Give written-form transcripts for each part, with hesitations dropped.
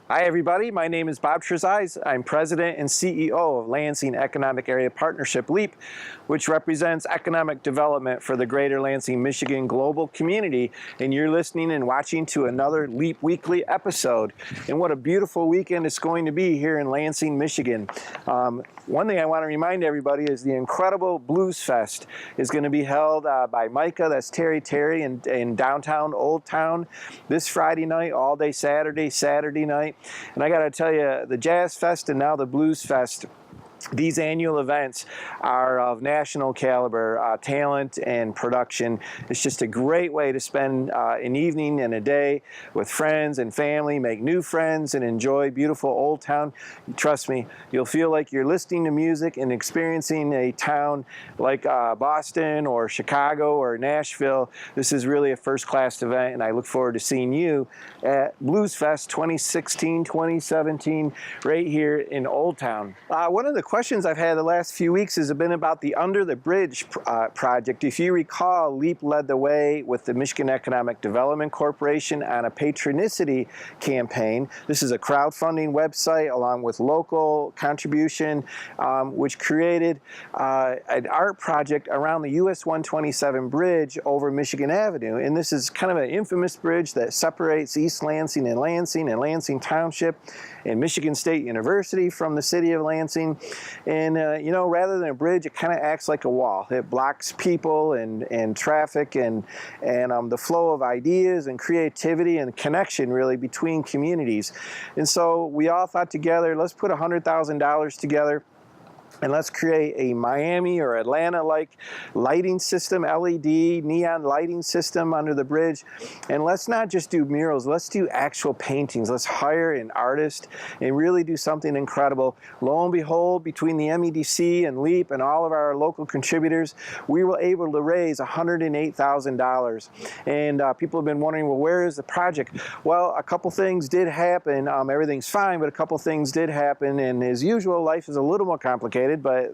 Hi, everybody. My name is Bob Trezise. I'm President and CEO of Lansing Economic Area Partnership, LEAP, which represents economic development for the greater Lansing, Michigan global community. And you're listening and watching to another LEAP Weekly episode. And what a beautiful weekend it's going to be here in Lansing, Michigan. One thing I want to remind everybody is the incredible Blues Fest is going to be held by Micah, that's Terry in downtown Old Town, this Friday night, all day Saturday night. And I got to tell you, the Jazz Fest and now the Blues Fest, these annual events are of national caliber, talent and production. It's just a great way to spend an evening and a day with friends and family, make new friends, and enjoy beautiful Old Town. Trust me, you'll feel like you're listening to music and experiencing a town like Boston or Chicago or Nashville. This is really a first-class event, and I look forward to seeing you at Blues Fest 2016-2017 right here in Old Town. One of the questions I've had the last few weeks has been about the Under the Bridge project. If you recall, LEAP led the way with the Michigan Economic Development Corporation on a patronicity campaign. This is a crowdfunding website along with local contribution, which created an art project around the US 127 bridge over Michigan Avenue. And this is kind of an infamous bridge that separates East Lansing and Lansing Township and Michigan State University from the city of Lansing. And, rather than a bridge, it kind of acts like a wall. It blocks people and traffic and the flow of ideas and creativity and connection, really, between communities. And so we all thought together, let's put $100,000 together, and let's create a Miami or Atlanta-like lighting system, LED, neon lighting system under the bridge. And let's not just do murals, let's do actual paintings. Let's hire an artist and really do something incredible. Lo and behold, between the MEDC and LEAP and all of our local contributors, we were able to raise $108,000. And people have been wondering, well, where is the project? Well, a couple things did happen. Everything's fine, but a couple things did happen. And as usual, life is a little more complicated. But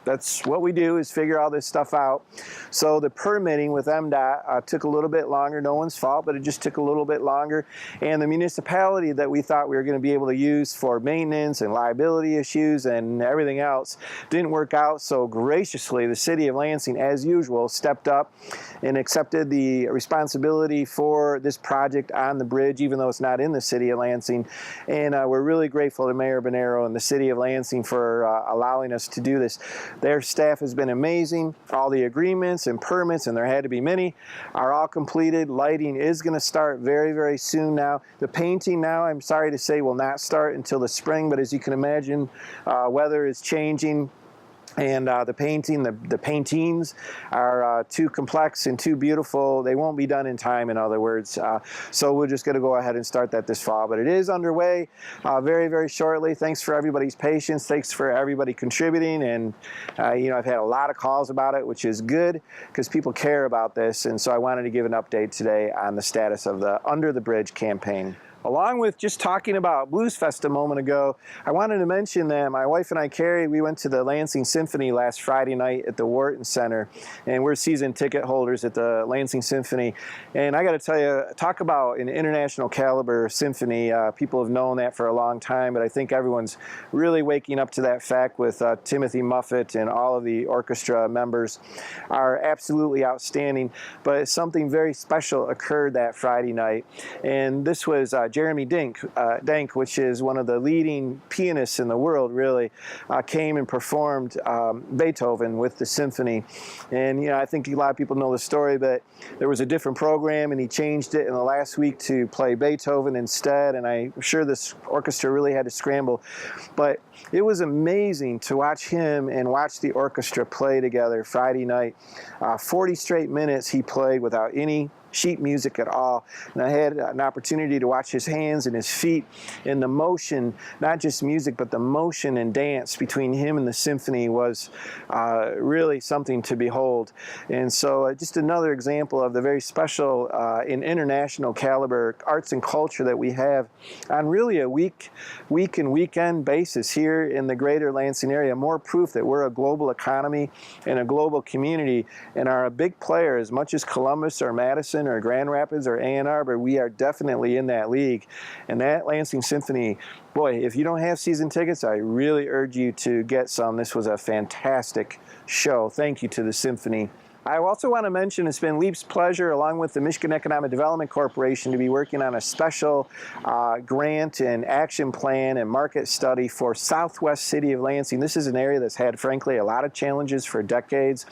that's what we do, is figure all this stuff out. So the permitting with MDOT took a little bit longer. No one's fault, but it just took a little bit longer. And the municipality that we thought we were going to be able to use for maintenance and liability issues and everything else didn't work out. So graciously, the city of Lansing, as usual, stepped up and accepted the responsibility for this project on the bridge, even though it's not in the city of Lansing. And we're really grateful to Mayor Bonero and the city of Lansing for allowing us to do this. Their staff has been amazing. All the agreements and permits, and there had to be many, are all completed. Lighting is going to start very, very soon now. The painting now, I'm sorry to say, will not start until the spring, but as you can imagine, weather is changing. And the paintings are too complex and too beautiful. They won't be done in time, in other words. So we're just going to go ahead and start that this fall. But it is underway very, very shortly. Thanks for everybody's patience. Thanks for everybody contributing. And, I've had a lot of calls about it, which is good because people care about this. And so I wanted to give an update today on the status of the Under the Bridge campaign. Along with just talking about Blues Fest a moment ago, I wanted to mention that my wife and I, Carrie, we went to the Lansing Symphony last Friday night at the Wharton Center, and we're season ticket holders at the Lansing Symphony. And I got to tell you, talk about an international caliber symphony. People have known that for a long time, but I think everyone's really waking up to that fact with Timothy Muffet and all of the orchestra members are absolutely outstanding. But something very special occurred that Friday night, and this was Jeremy Denk, which is one of the leading pianists in the world, really, came and performed Beethoven with the symphony. And, I think a lot of people know the story, but there was a different program, and he changed it in the last week to play Beethoven instead, and I'm sure this orchestra really had to scramble. But it was amazing to watch him and watch the orchestra play together Friday night. 40 straight minutes he played without any sheet music at all. And I had an opportunity to watch his hands and his feet and the motion, not just music, but the motion and dance between him and the symphony was really something to behold. And so just another example of the very special and international caliber arts and culture that we have on really a week and weekend basis here in the greater Lansing area. More proof that we're a global economy and a global community and are a big player as much as Columbus or Madison Jefferson or Grand Rapids or Ann Arbor, we are definitely in that league. And that Lansing Symphony, boy, if you don't have season tickets, I really urge you to get some. This was a fantastic show. Thank you to the Symphony. I also want to mention it's been LEAP's pleasure, along with the Michigan Economic Development Corporation, to be working on a special grant and action plan and market study for Southwest City of Lansing. This is an area that's had, frankly, a lot of challenges for decades,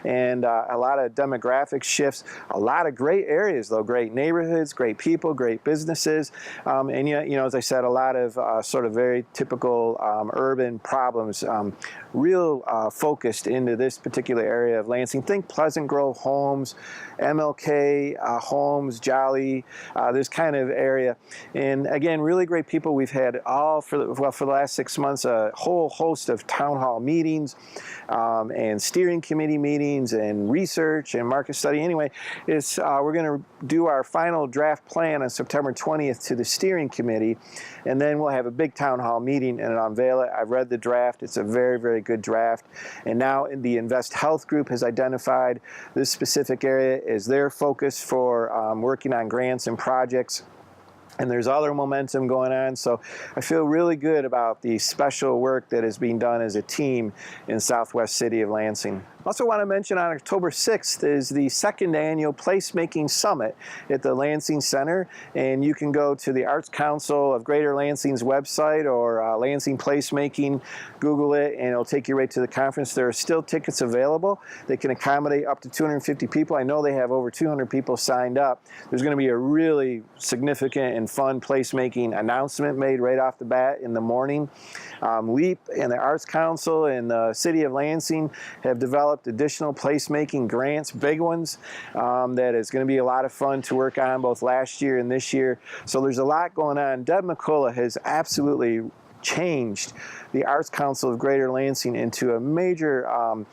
and a lot of demographic shifts, a lot of great areas, though, great neighborhoods, great people, great businesses, and you know, as I said, a lot of sort of very typical urban problems, real focused into this particular area of Lansing. Think Pleasant Grove Homes, MLK Homes, Jolly, this kind of area. And again, really great people. We've had for the last 6 months, a whole host of town hall meetings and steering committee meetings and research and market study. Anyway, we're going to do our final draft plan on September 20th to the steering committee, and then we'll have a big town hall meeting and unveil it. I've read the draft. It's a very, very good draft. And now the Invest Health Group has identified this specific area as their focus for working on grants and projects. And there's other momentum going on, so I feel really good about the special work that is being done as a team in Southwest City of Lansing. I also want to mention on October 6th is the second annual Placemaking Summit at the Lansing Center, and you can go to the Arts Council of Greater Lansing's website or Lansing Placemaking, Google it, and it'll take you right to the conference. There are still tickets available. They can accommodate up to 250 people. I know they have over 200 people signed up. There's going to be a really significant and fun placemaking announcement made right off the bat in the morning. LEAP and the Arts Council and the City of Lansing have developed additional placemaking grants, big ones, that is going to be a lot of fun to work on both last year and this year. So there's a lot going on. Deb McCullough has absolutely changed the Arts Council of Greater Lansing into a major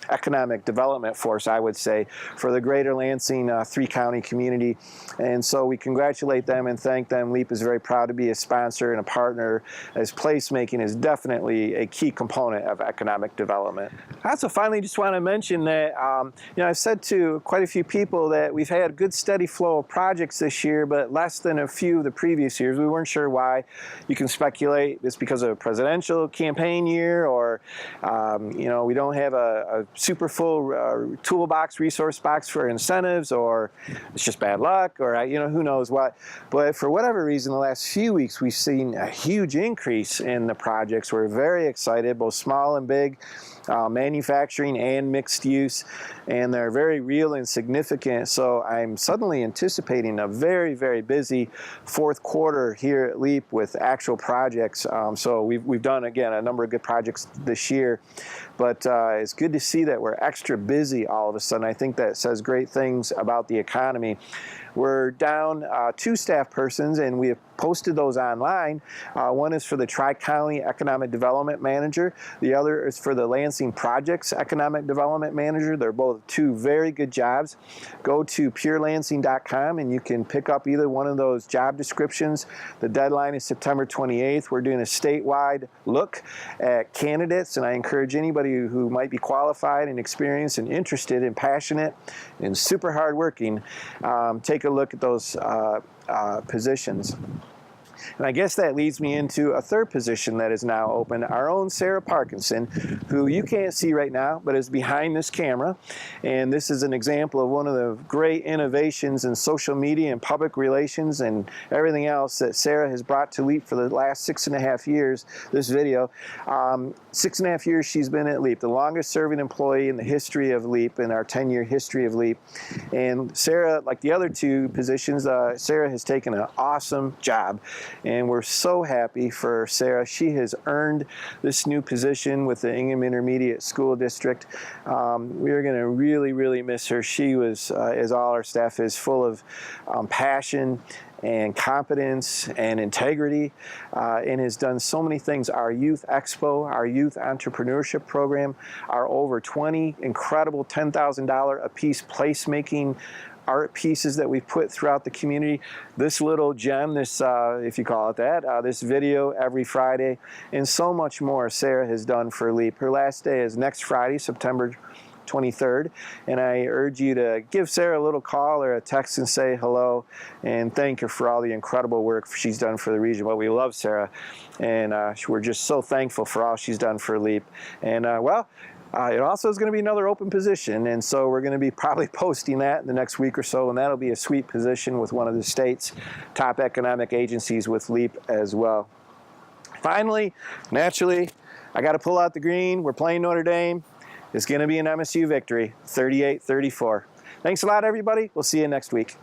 economic development force, I would say, for the Greater Lansing three-county community. And so we congratulate them and thank them. LEAP is very proud to be a sponsor and a partner, as placemaking is definitely a key component of economic development. I also finally just want to mention that, you know, I've said to quite a few people that we've had a good steady flow of projects this year, but less than a few of the previous years. We weren't sure why. You can speculate it's because of a presidential campaign year, or you know, we don't have a super full toolbox, resource box for incentives, or it's just bad luck, or you know, who knows what. But for whatever reason, the last few weeks we've seen a huge increase in the projects. We're very excited, both small and big, manufacturing and mixed use, and they're very real and significant. So I'm suddenly anticipating a very, very busy fourth quarter here at LEAP with actual projects. So we've done, again, a number of good projects this year, but it's good to see that we're extra busy all of a sudden. I think that says great things about the economy. We're down 2 staff persons, and we have posted those online. One is for the Tri-County Economic Development Manager. The other is for the Lansing Projects Economic Development Manager. They're both 2 very good jobs. Go to purelansing.com and you can pick up either one of those job descriptions. The deadline is September 28th. We're doing a statewide look at candidates, and I encourage anybody who might be qualified and experienced and interested and passionate and super hardworking, take a look at those positions. And I guess that leads me into a third position that is now open, our own Sarah Parkinson, who you can't see right now, but is behind this camera. And this is an example of one of the great innovations in social media and public relations and everything else that Sarah has brought to LEAP for the last 6.5 years, this video. 6.5 years she's been at LEAP, the longest serving employee in the history of LEAP, in our 10-year history of LEAP. And Sarah, like the other 2 positions, Sarah has taken an awesome job. And we're so happy for Sarah. She has earned this new position with the Ingham Intermediate School District. We are going to really, really miss her. She was, as all our staff is, full of passion and competence and integrity, and has done so many things. Our Youth Expo, our Youth Entrepreneurship Program, our over 20 incredible $10,000 a piece placemaking art pieces that we've put throughout the community. This little gem, this, if you call it that, this video every Friday, and so much more Sarah has done for LEAP. Her last day is next Friday, September 23rd, and I urge you to give Sarah a little call or a text and say hello and thank her for all the incredible work she's done for the region. Well, we love Sarah, and we're just so thankful for all she's done for LEAP. And it also is going to be another open position, and so we're going to be probably posting that in the next week or so, and that'll be a sweet position with one of the state's top economic agencies with LEAP as well. Finally, naturally, I got to pull out the green. We're playing Notre Dame. It's going to be an MSU victory, 38-34. Thanks a lot, everybody. We'll see you next week.